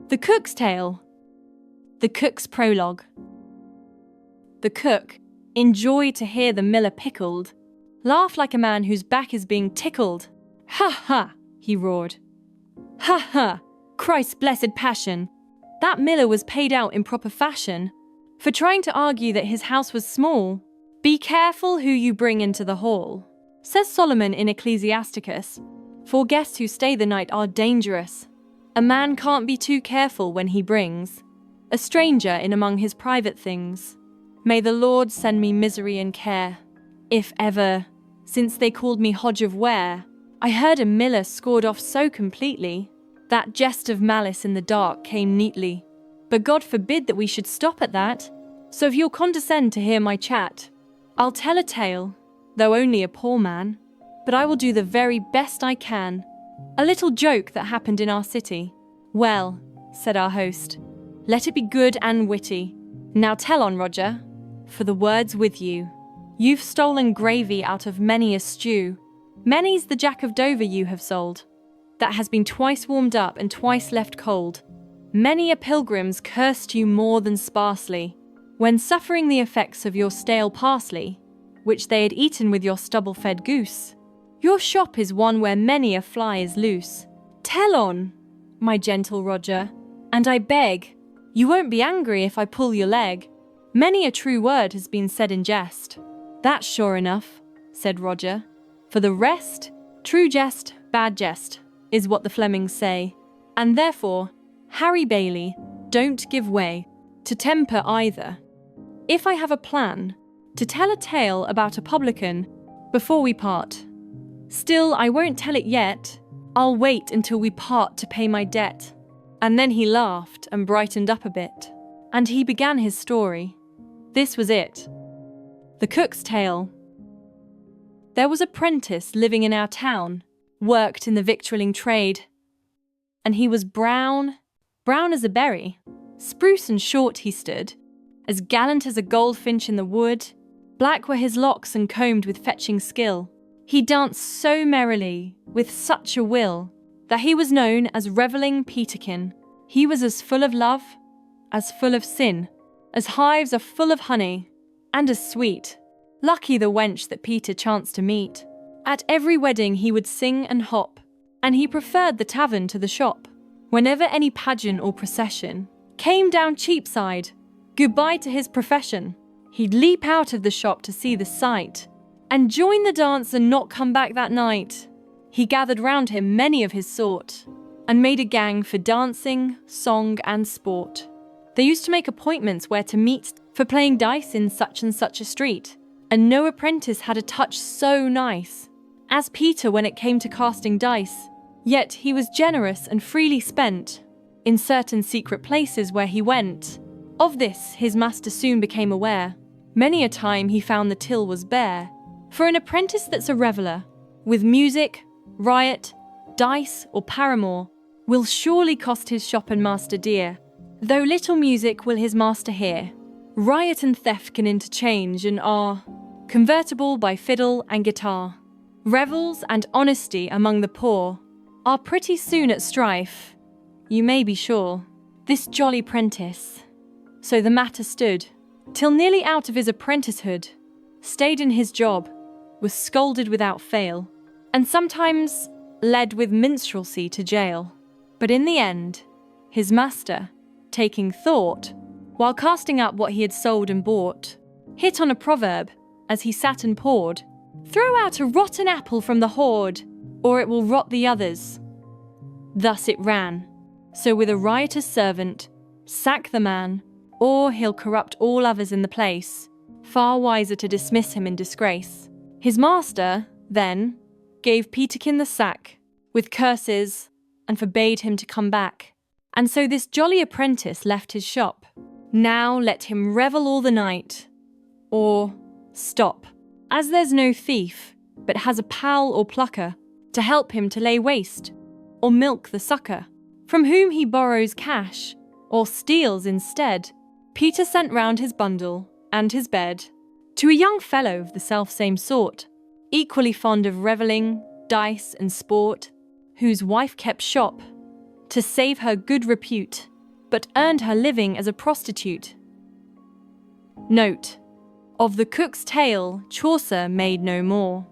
The Cook's Tale. The Cook's Prologue. The cook, in joy to hear the miller pickled, laughed like a man whose back is being tickled. "Ha ha!" he roared. "Ha ha! Christ's blessed passion! That miller was paid out in proper fashion for trying to argue that his house was small. Be careful who you bring into the hall, says Solomon in Ecclesiasticus, for guests who stay the night are dangerous. A man can't be too careful when he brings a stranger in among his private things. May the Lord send me misery and care, if ever, since they called me Hodge of Ware, I heard a miller scored off so completely, that jest of malice in the dark came neatly. But God forbid that we should stop at that, so if you'll condescend to hear my chat, I'll tell a tale, though only a poor man, but I will do the very best I can. A little joke that happened in our city." "Well," said our host, "let it be good and witty. Now tell on, Roger, for the word's with you. You've stolen gravy out of many a stew. Many's the Jack of Dover you have sold, that has been twice warmed up and twice left cold. Many a pilgrim's cursed you more than sparsely, when suffering the effects of your stale parsley, which they had eaten with your stubble-fed goose. Your shop is one where many a fly is loose. Tell on, my gentle Roger, and I beg, you won't be angry if I pull your leg. Many a true word has been said in jest." "That's sure enough," said Roger. "For the rest, true jest, bad jest, is what the Flemings say. And therefore, Harry Bailey, don't give way to temper either. If I have a plan to tell a tale about a publican before we part. Still, I won't tell it yet. I'll wait until we part to pay my debt." And then he laughed and brightened up a bit, and he began his story. This was it. The Cook's Tale. There was a prentice living in our town, worked in the victualling trade, and he was brown as a berry. Spruce and short he stood, as gallant as a goldfinch in the wood. Black were his locks and combed with fetching skill. He danced so merrily, with such a will, that he was known as Revelling Peterkin. He was as full of love, as full of sin, as hives are full of honey, and as sweet. Lucky the wench that Peter chanced to meet. At every wedding he would sing and hop, and he preferred the tavern to the shop. Whenever any pageant or procession came down Cheapside, goodbye to his profession. He'd leap out of the shop to see the sight, and join the dance and not come back that night. He gathered round him many of his sort, and made a gang for dancing, song, and sport. They used to make appointments where to meet for playing dice in such and such a street, and no apprentice had a touch so nice as Peter when it came to casting dice. Yet he was generous and freely spent in certain secret places where he went. Of this his master soon became aware. Many a time he found the till was bare. For an apprentice that's a reveller, with music, riot, dice, or paramour, will surely cost his shop and master dear. Though little music will his master hear, riot and theft can interchange and are convertible by fiddle and guitar. Revels and honesty among the poor are pretty soon at strife, you may be sure. This jolly prentice, so the matter stood, till nearly out of his apprenticehood, stayed in his job, was scolded without fail, and sometimes led with minstrelsy to jail. But in the end, his master, taking thought, while casting up what he had sold and bought, hit on a proverb as he sat and pored, "Throw out a rotten apple from the hoard, or it will rot the others." Thus it ran. So with a riotous servant, sack the man, or he'll corrupt all others in the place. Far wiser to dismiss him in disgrace. His master, then, gave Peterkin the sack, with curses, and forbade him to come back. And so this jolly apprentice left his shop. Now let him revel all the night, or stop, as there's no thief, but has a pal or plucker, to help him to lay waste, or milk the sucker, from whom he borrows cash, or steals instead. Peter sent round his bundle and his bed to a young fellow of the self-same sort, equally fond of revelling, dice, and sport, whose wife kept shop, to save her good repute, but earned her living as a prostitute. Note: of the cook's tale, Chaucer made no more.